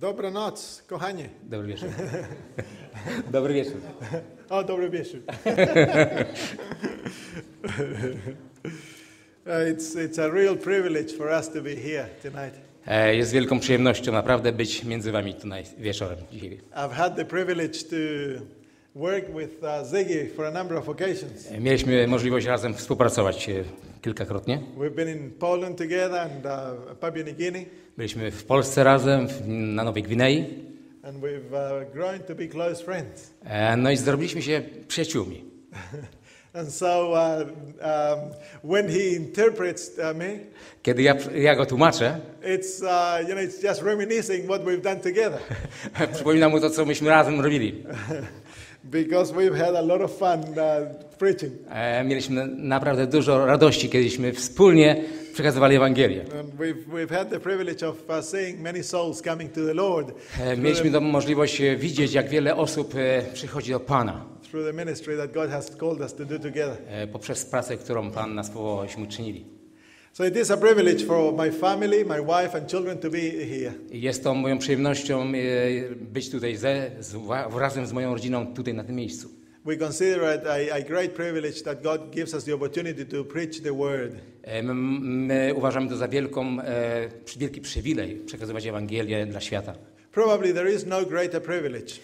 Dobranoc, kochani. Dobry wieczór. Dobry wieczór. O, dobry wieczór. It's a real privilege for us to be here tonight. Jest wielką przyjemnością naprawdę być między wami tonight, wieczorem dzisiaj. I've had the privilege to work with Ziggy for a number of occasions. Mieliśmy możliwość razem współpracować kilkakrotnie. We've been in Poland together and Papua New Guinea. Byliśmy w Polsce razem, na Nowej Gwinei. And we've grown to be close friends. No i zrobiliśmy się przyjaciółmi. And so when he interprets me, Kiedy ja go tłumaczę, it's it's just reminiscing what we've done together. przypominam mu to, co myśmy razem robili. Because we've had a lot of fun preaching. Mieliśmy naprawdę dużo radości, kiedyśmy wspólnie przekazywali Ewangelię. And we've had the privilege of seeing many souls coming to the Lord. Mieliśmy tą możliwość widzieć, jak wiele osób przychodzi do Pana. Through the ministry that God has called us to do together. Poprzez pracę, którą Pan nas powołaliśmy czynili. So it is a privilege for my family, my wife and children to be here. Jest to moją przyjemnością być tutaj razem z moją rodziną tutaj na tym miejscu. We consider it a great privilege that God gives us the opportunity to preach the word. My uważamy to za wielki przywilej przekazywać Ewangelię dla świata. Probably there is no greater privilege.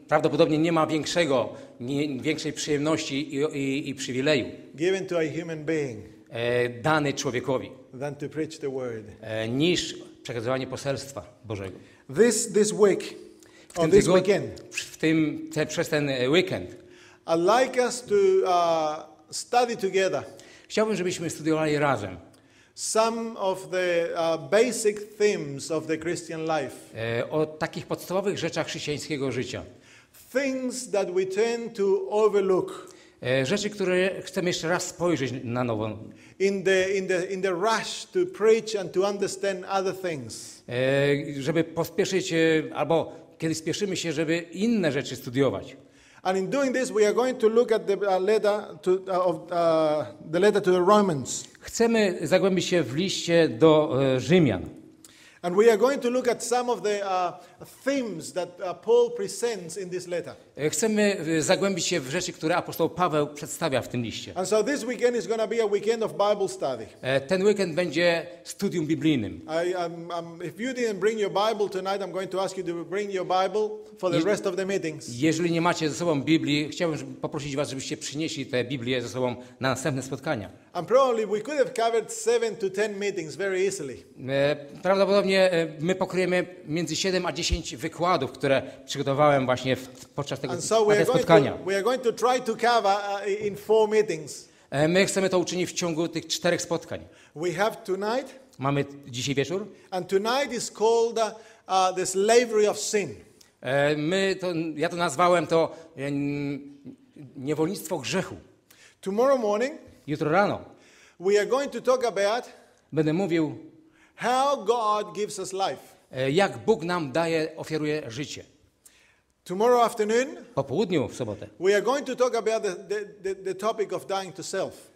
Prawdopodobnie nie ma większej przyjemności i przywileju Given to a human being. Dany człowiekowi, Than to preach the word. Niż przekazywanie poselstwa Bożego. This week, or this weekend, przez ten weekend, I'd like us to study together. Chciałbym, żebyśmy studiowali razem some of the basic themes of the Christian life. O takich podstawowych rzeczach chrześcijańskiego życia. Things that we tend to overlook. Rzeczy, które chcemy jeszcze raz spojrzeć na nowo. In the rush to preach and to understand other things. Żeby pospieszyć, albo kiedy spieszymy się, żeby inne rzeczy studiować. And in doing this, we are going to look at the letter to the Romans. Chcemy zagłębić się w liście do Rzymian. And we are going to look at some of the themes that Paul presents in this letter. Chcemy zagłębić się w rzeczy, które apostoł Paweł przedstawia w tym liście. And so this weekend is going to be a weekend of Bible study. Ten weekend będzie studium biblijnym. If you didn't bring your Bible tonight, I'm going to ask you to bring your Bible for the rest of the meetings. Jeżeli nie macie ze sobą Biblii, chciałbym poprosić was, żebyście przynieśli tę Biblię ze sobą na następne spotkania. And probably we could have covered 7 to 10 meetings very easily. Prawdopodobnie my pokryjemy między 7 a 10 wykładów, które przygotowałem właśnie podczas tego spotkania. We are going to try to cover in 4 meetings. My chcemy to uczynić w ciągu tych 4 spotkań. We have tonight. Mamy dzisiaj wieczór. And tonight is called the slavery of sin. Ja to nazwałem niewolnictwo grzechu. Tomorrow morning. Jutro rano. We are going to talk about. Będę mówił. How God gives us life. Jak Bóg nam ofiaruje życie. Tomorrow afternoon. Po południu w sobotę. We are going to talk about the topic of dying to self.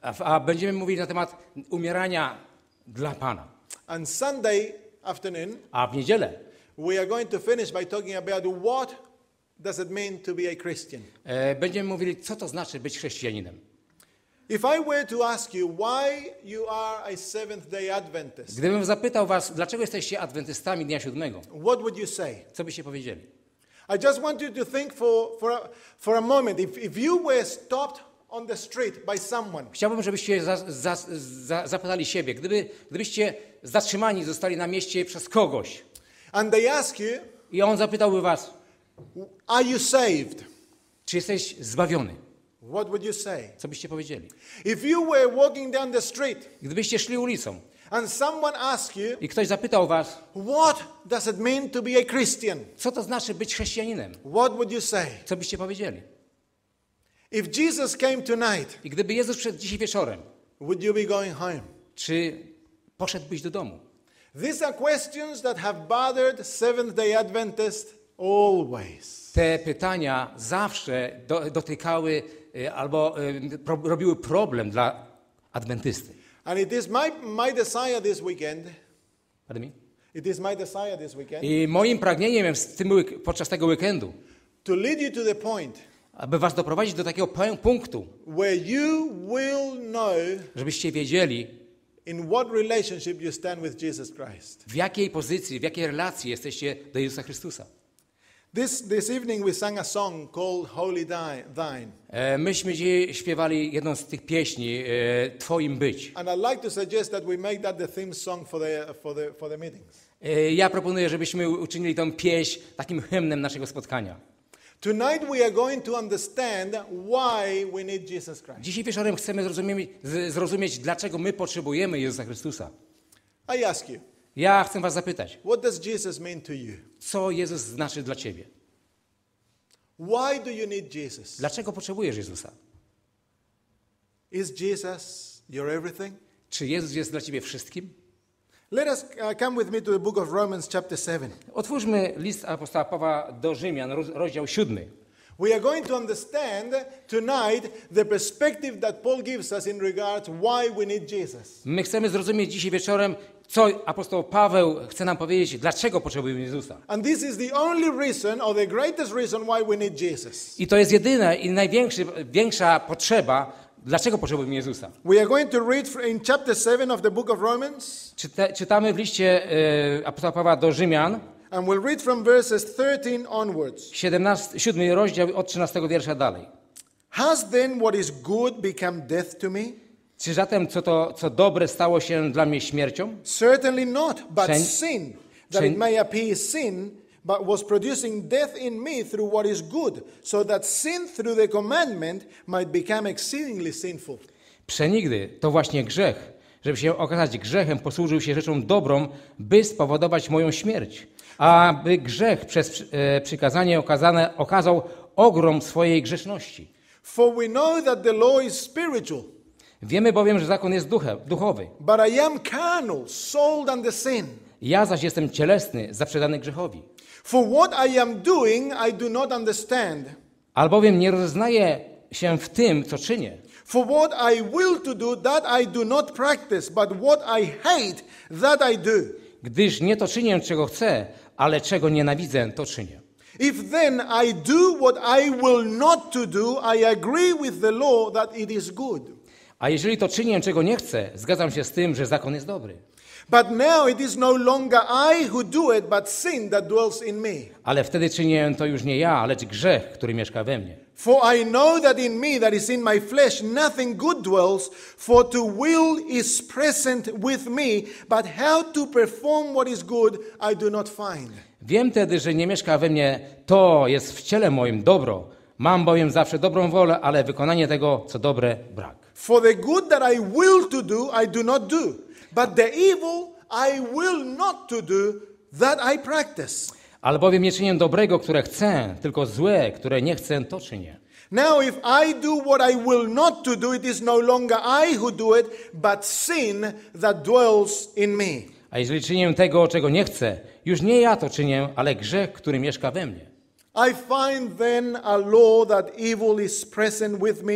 A będziemy mówić na temat umierania dla Pana. And Sunday afternoon. A w niedzielę. We are going to finish by talking about what does it mean to be a Christian. Będziemy mówili, co to znaczy być chrześcijaninem. If I were to ask you why you are a Seventh-day Adventist. Gdybym zapytał was, dlaczego jesteście adwentystami dnia siódmego? What would you say? Co byście powiedzieli? I just want you to think for a moment. If you were stopped on the street by someone. Chciałbym, żebyście zapytali siebie, gdybyście zatrzymani zostali na mieście przez kogoś. And they ask you. I on zapytałby was. Are you saved? Czy jesteś zbawiony? What would you say? Co byście powiedzieli? If you were walking down the street. Gdybyście szli ulicą. And someone asked you. I ktoś zapytał was. What does it mean to be a Christian? Co to znaczy być chrześcijaninem? What would you say? Co byście powiedzieli? If Jesus came tonight. I gdyby Jezus przyszedł dzisiaj wieczorem. Would you be going home? Czy poszedłbyś do domu? These are questions that have bothered Seventh-day Adventists always. Te pytania zawsze dotykały albo robiły problem dla adwentysty. And it is my desire this weekend. Pardon me? It is my desire this weekend I moim pragnieniem jest podczas tego weekendu, to lead you to the point aby was doprowadzić do takiego punktu, where you will know żebyście wiedzieli, in what relationship you stand with Jesus Christ. w jakiej pozycji, w jakiej relacji jesteście do Jezusa Chrystusa. This evening we sang a song called Holy Thine. Myśmy dzisiaj śpiewali jedną z tych pieśni, Twoim być. And I'd like to suggest that we make that the theme song for the meetings. Ja proponuję, żebyśmy uczynili tę pieśń takim hymnem naszego spotkania. Tonight we are going to understand why we need Jesus Christ. Dzisiaj wieczorem chcemy zrozumieć, dlaczego my potrzebujemy Jezusa Chrystusa. I ask you, Ja chcę was zapytać, what does Jesus mean to you? co Jezus znaczy dla ciebie? Why do you need Jesus? Dlaczego potrzebujesz Jezusa? Is Jesus your everything? Czy Jezus jest dla ciebie wszystkim? Let us come with me to the book of Romans chapter 7. Otwórzmy list apostoła Pawła do Rzymian, rozdział 7. We are going to understand tonight the perspective that Paul gives us in regards why we need Jesus. My chcemy zrozumieć dzisiaj wieczorem, co apostoł Paweł chce nam powiedzieć, dlaczego potrzebujemy Jezusa. And this is the only reason or the greatest reason why we need Jesus. I to jest jedyna i największa potrzeba, dlaczego potrzebujemy Jezusa. We are going to read in chapter 7 of the book of Romans. Czytamy w liście apostoła Pawła do Rzymian, And we'll read from verses 13 onwards. 7 rozdział od 13 wiersza dalej. Has then what is good become death to me? Czy zatem co dobre stało się dla mnie śmiercią? Certainly not, but sin, that it may appear sin, but was producing death in me through what is good, so that sin through the commandment might become exceedingly sinful. Przenigdy to właśnie grzech, żeby się okazać grzechem, posłużył się rzeczą dobrą, by spowodować moją śmierć. A by grzech przez przykazanie okazał ogrom swojej grzeszności. For we know that the law is spiritual. Wiemy bowiem, że zakon jest duchowy. But I am carnal, sold under sin. Ja zaś jestem cielesny, zaprzedany grzechowi. For what I am doing, I do not understand. Albowiem nie rozeznaję się w tym, co czynię. For what I will to do, that I do not practice, but what I hate, that I do. Gdyż nie to czynię, czego chcę, ale czego nienawidzę, to czynię. If then I do what I will not to do, I agree with the law that it is good. A jeżeli to czynię, czego nie chcę, zgadzam się z tym, że zakon jest dobry. But now it is no longer I who do it, but sin that dwells in me. Ale wtedy czynię to już nie ja, lecz grzech, który mieszka we mnie. For I know that in me, that is in my flesh, nothing good dwells, for to will is present with me, but how to perform what is good I do not find. Wiem tedy, że nie mieszka we mnie to jest w ciele moim dobro. Mam bowiem zawsze dobrą wolę, ale wykonanie tego, co dobre, brak. For the good that I will to do, I do not do. But the evil I will not to do, that I practice. Albowiem nie czynię dobrego, które chcę, tylko złe, które nie chcę, to czynię. Now if I do what I will not to do, it is no longer I who do it, but sin that dwells in me. A jeżeli czynię tego, czego nie chcę, już nie ja to czynię, ale grzech, który mieszka we mnie. I find then a law that evil is present with me,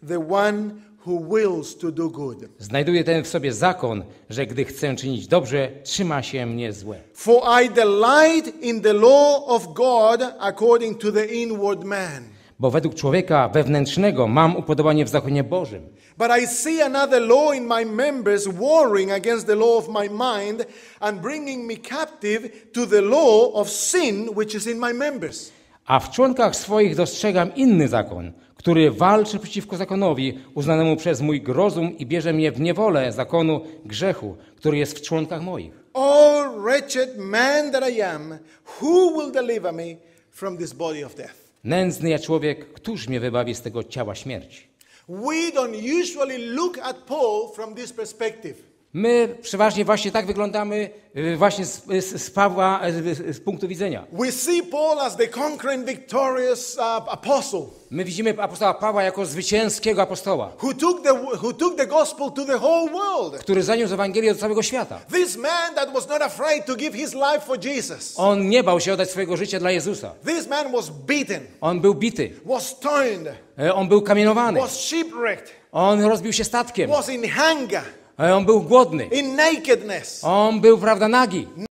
the one who wills to do good. Znajduję ten w sobie zakon, że gdy chcę czynić dobrze, trzyma się mnie złe. For I delight in the law of God according to the inward man. Bo według człowieka wewnętrznego mam upodobanie w zakonie Bożym. But I see another law in my members warring against the law of my mind and bringing me captive to the law of sin which is in my members. A w członkach swoich dostrzegam inny zakon, który walczy przeciwko zakonowi uznanemu przez mój rozum i bierze mnie w niewolę zakonu grzechu, który jest w członkach moich. O wretched man that I am, who will deliver me from this body of death? Nędzny ja człowiek, któż mnie wybawi z tego ciała śmierci? We don't usually look at Paul from this perspective. My przeważnie właśnie tak wyglądamy właśnie z Pawła z punktu widzenia. We see Paul as the conquering, victorious apostle. My widzimy apostoła Pawła jako zwycięskiego apostoła, Who took the gospel to the whole world. który zaniósł Ewangelię do całego świata. This man that was not afraid to give his life for Jesus. On nie bał się oddać swojego życia dla Jezusa. This man was beaten. On był bity. Was stoned. On był kamienowany. Was shipwrecked. On rozbił się statkiem. Was in hunger. On był głodny. In nakedness. On był, prawda, nagi.